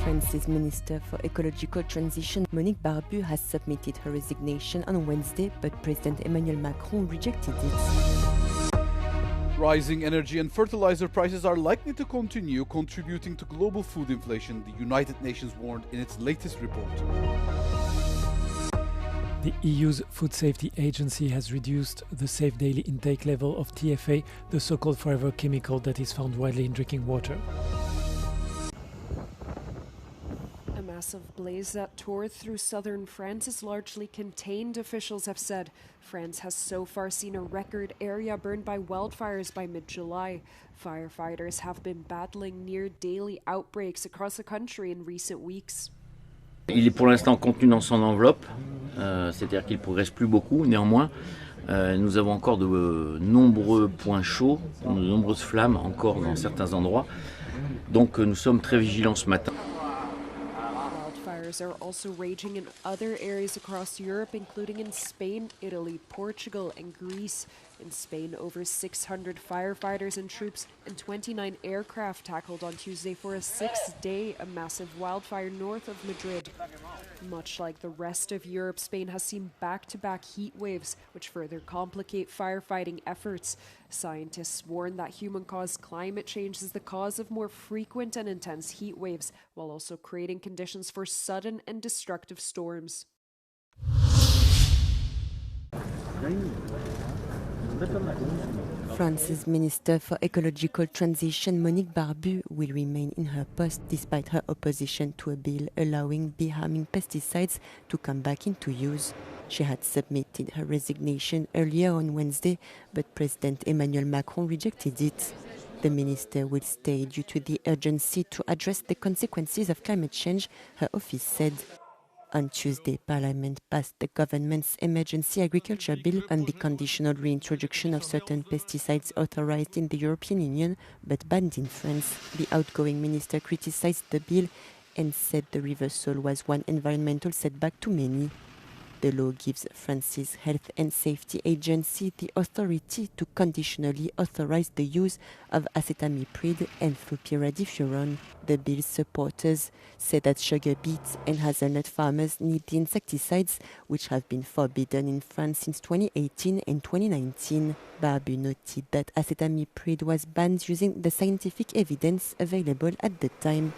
France's Minister for Ecological Transition, Monique Barbu, has submitted her resignation on Wednesday, but President Emmanuel Macron rejected it. Rising energy and fertilizer prices are likely to continue contributing to global food inflation, the United Nations warned in its latest report. The EU's Food Safety Agency has reduced the safe daily intake level of TFA, the so-called forever chemical that is found widely in drinking water. A massive blaze that tore through southern France is largely contained, officials have said. France has so far seen a record area burned by wildfires by mid-July. Firefighters have been battling near daily outbreaks across the country in recent weeks. Il est pour l'instant contenu dans son enveloppe, c'est-à-dire qu'il ne progresse plus beaucoup. Néanmoins, nous avons encore de nombreux points chauds, de nombreuses flammes encore dans certains endroits. Donc nous sommes très vigilants ce matin. Wildfires are also raging in other areas across Europe, including in Spain, Italy, Portugal and Greece. In Spain, over 600 firefighters and troops and 29 aircraft tackled on Tuesday for a sixth-day a massive wildfire north of Madrid. Much like the rest of Europe, Spain has seen back-to-back heat waves, which further complicate firefighting efforts. Scientists warn that human-caused climate change is the cause of more frequent and intense heat waves, while also creating conditions for sudden and destructive storms. France's Minister for Ecological Transition, Monique Barbu, will remain in her post despite her opposition to a bill allowing bee-harming pesticides to come back into use. She had submitted her resignation earlier on Wednesday, but President Emmanuel Macron rejected it. The minister will stay due to the urgency to address the consequences of climate change, her office said. On Tuesday, Parliament passed the government's emergency agriculture bill on the conditional reintroduction of certain pesticides authorized in the European Union but banned in France. The outgoing minister criticized the bill and said the reversal was one environmental setback too many. The law gives France's Health and Safety Agency the authority to conditionally authorize the use of acetamiprid and flupyridifuron. The bill's supporters say that sugar beet and hazelnut farmers need the insecticides, which have been forbidden in France since 2018 and 2019. Barbu noted that acetamiprid was banned using the scientific evidence available at the time.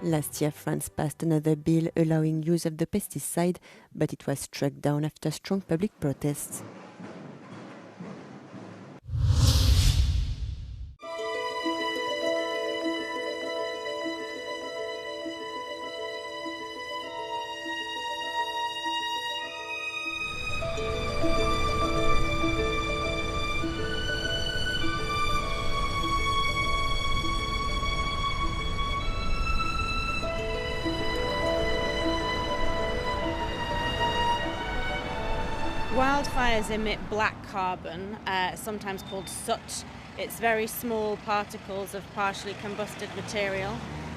Last year, France passed another bill allowing use of the pesticide, but it was struck down after strong public protests. Wildfires emit black carbon, sometimes called soot. It's very small particles of partially combusted material,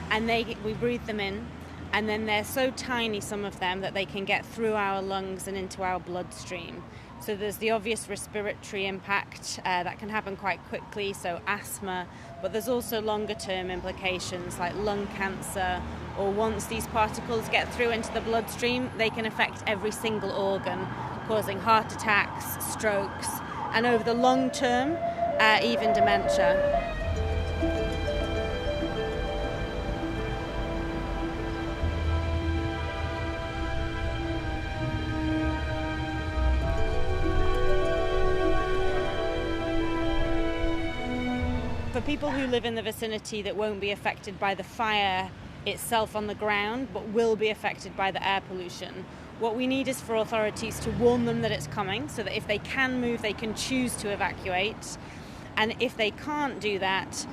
and we breathe them in, and then they're so tiny, some of them, that they can get through our lungs and into our bloodstream. So there's the obvious respiratory impact that can happen quite quickly, so asthma, but there's also longer-term implications like lung cancer, or once these particles get through into the bloodstream, they can affect every single organ, causing heart attacks, strokes, and over the long term, even dementia. For people who live in the vicinity that won't be affected by the fire itself on the ground, but will be affected by the air pollution, what we need is for authorities to warn them that it's coming, so that if they can move, they can choose to evacuate. And if they can't do that,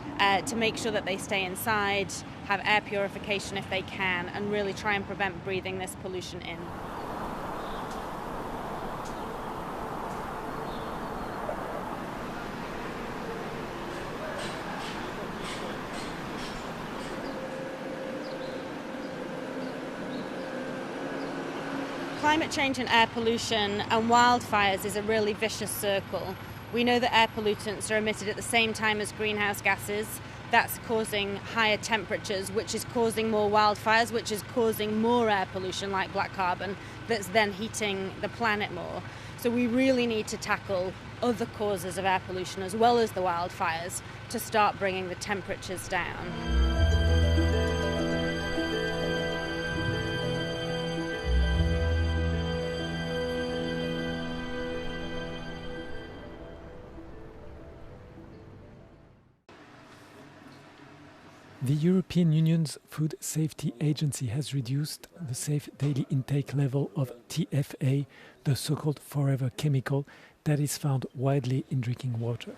to make sure that they stay inside, have air purification if they can, and really try and prevent breathing this pollution in. Climate change and air pollution and wildfires is a really vicious circle. We know that air pollutants are emitted at the same time as greenhouse gases. that's causing higher temperatures, which is causing more wildfires, which is causing more air pollution like black carbon, that's then heating the planet more. So we really need to tackle other causes of air pollution as well as the wildfires to start bringing the temperatures down. The European Union's Food Safety Agency has reduced the safe daily intake level of TFA, the so-called forever chemical that is found widely in drinking water.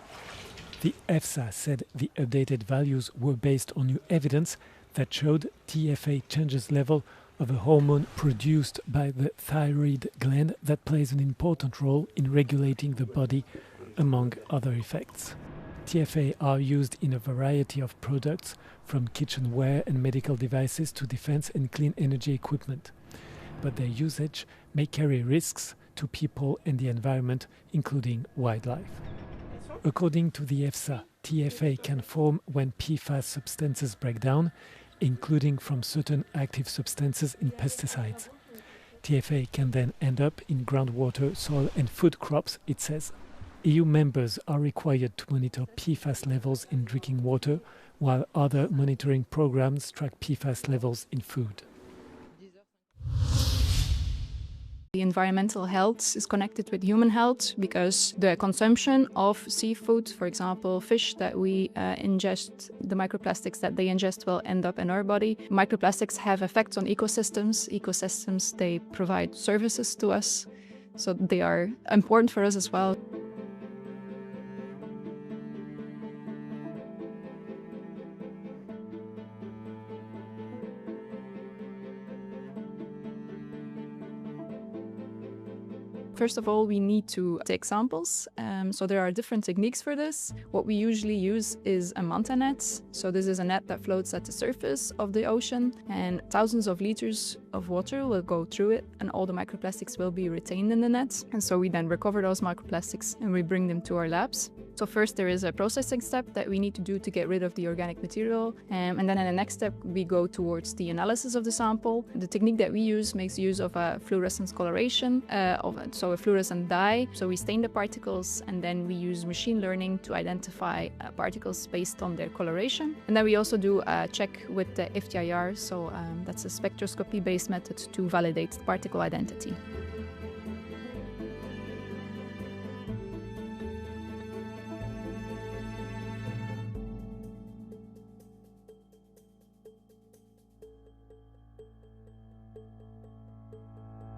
The EFSA said the updated values were based on new evidence that showed TFA changes level of a hormone produced by the thyroid gland that plays an important role in regulating the body, among other effects. TFA are used in a variety of products, from kitchenware and medical devices to defense and clean energy equipment. But their usage may carry risks to people and the environment, including wildlife. According to the EFSA, TFA can form when PFAS substances break down, including from certain active substances in pesticides. TFA can then end up in groundwater, soil and food crops, it says. EU members are required to monitor PFAS levels in drinking water, while other monitoring programs track PFAS levels in food. The environmental health is connected with human health because the consumption of seafood, for example, fish that we ingest, the microplastics that they ingest will end up in our body. Microplastics have effects on ecosystems. Ecosystems, they provide services to us, so they are important for us as well. First of all, we need to take samples. So there are different techniques for this. What we usually use is a manta net. So this is a net that floats at the surface of the ocean, and thousands of liters of water will go through it, and all the microplastics will be retained in the net. And so we then recover those microplastics and we bring them to our labs. So first there is a processing step that we need to do to get rid of the organic material. And then in the next step, we go towards the analysis of the sample. The technique that we use makes use of a fluorescence coloration, so a fluorescent dye. So we stain the particles and then we use machine learning to identify particles based on their coloration. And then we also do a check with the FTIR, so that's a spectroscopy-based method to validate particle identity.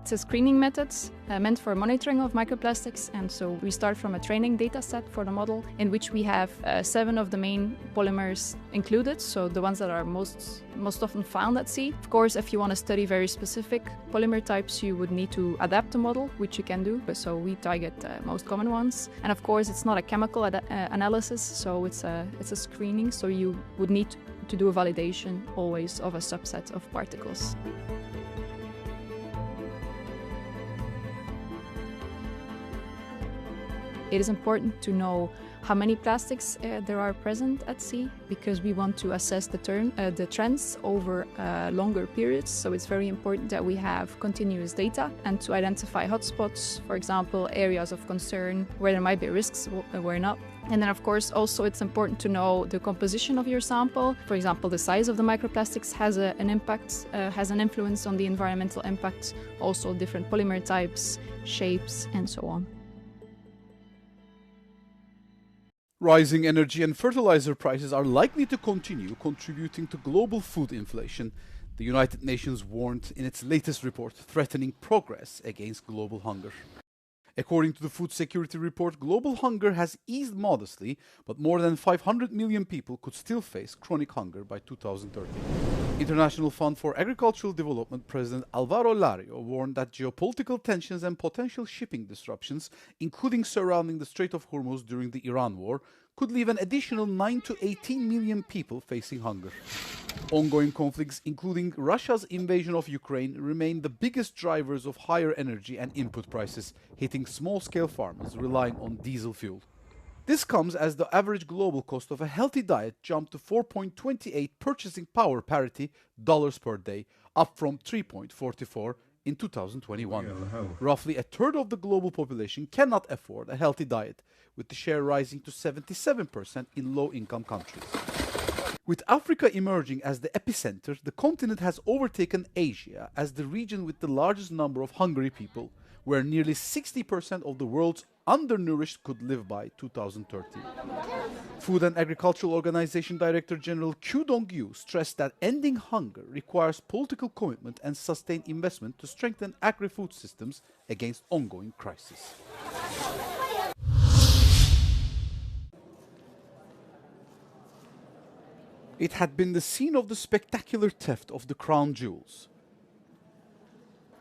It's a screening method meant for monitoring of microplastics, and so we start from a training data set for the model in which we have 7 of the main polymers included, so the ones that are most often found at sea. Of course, if you want to study very specific polymer types, you would need to adapt the model, which you can do, so we target most common ones. And of course, it's not a chemical analysis, so it's a screening, so you would need to do a validation always of a subset of particles. It is important to know how many plastics there are present at sea, because we want to assess the trends over longer periods. So it's very important that we have continuous data and to identify hotspots, for example, areas of concern where there might be risks, where not. And then, of course, also it's important to know the composition of your sample. For example, the size of the microplastics has an impact, has an influence on the environmental impact, also different polymer types, shapes, and so on. Rising energy and fertilizer prices are likely to continue contributing to global food inflation, the United Nations warned in its latest report, threatening progress against global hunger. According to the Food Security Report, global hunger has eased modestly, but more than 500 million people could still face chronic hunger by 2030. International Fund for Agricultural Development President Alvaro Lario warned that geopolitical tensions and potential shipping disruptions, including surrounding the Strait of Hormuz during the Iran war, could leave an additional 9 to 18 million people facing hunger. Ongoing conflicts, including Russia's invasion of Ukraine, remain the biggest drivers of higher energy and input prices, hitting small-scale farmers relying on diesel fuel. This comes as the average global cost of a healthy diet jumped to 4.28 purchasing power parity dollars per day, up from 3.44 in 2021. Roughly a third of the global population cannot afford a healthy diet, with the share rising to 77% in low-income countries. With Africa emerging as the epicenter, the continent has overtaken Asia as the region with the largest number of hungry people, where nearly 60% of the world's undernourished could live by 2030. Food and Agricultural Organization Director General Kyu Dong-yu stressed that ending hunger requires political commitment and sustained investment to strengthen agri-food systems against ongoing crisis. It had been the scene of the spectacular theft of the crown jewels.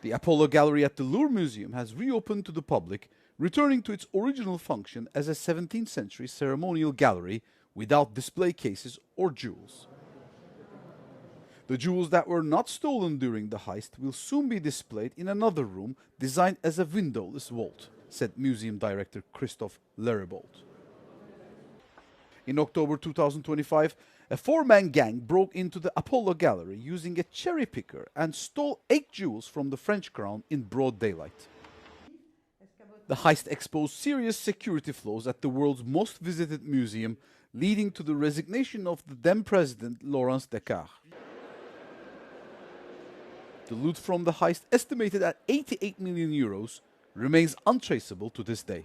The Apollo Gallery at the Louvre Museum has reopened to the public, returning to its original function as a 17th century ceremonial gallery without display cases or jewels. The jewels that were not stolen during the heist will soon be displayed in another room designed as a windowless vault, said museum director Christophe Leribold. In October 2025, a four-man gang broke into the Apollo Gallery using a cherry picker and stole 8 jewels from the French crown in broad daylight. The heist exposed serious security flaws at the world's most visited museum, leading to the resignation of the then president Laurent Descartes. The loot from the heist, estimated at 88 million euros, remains untraceable to this day.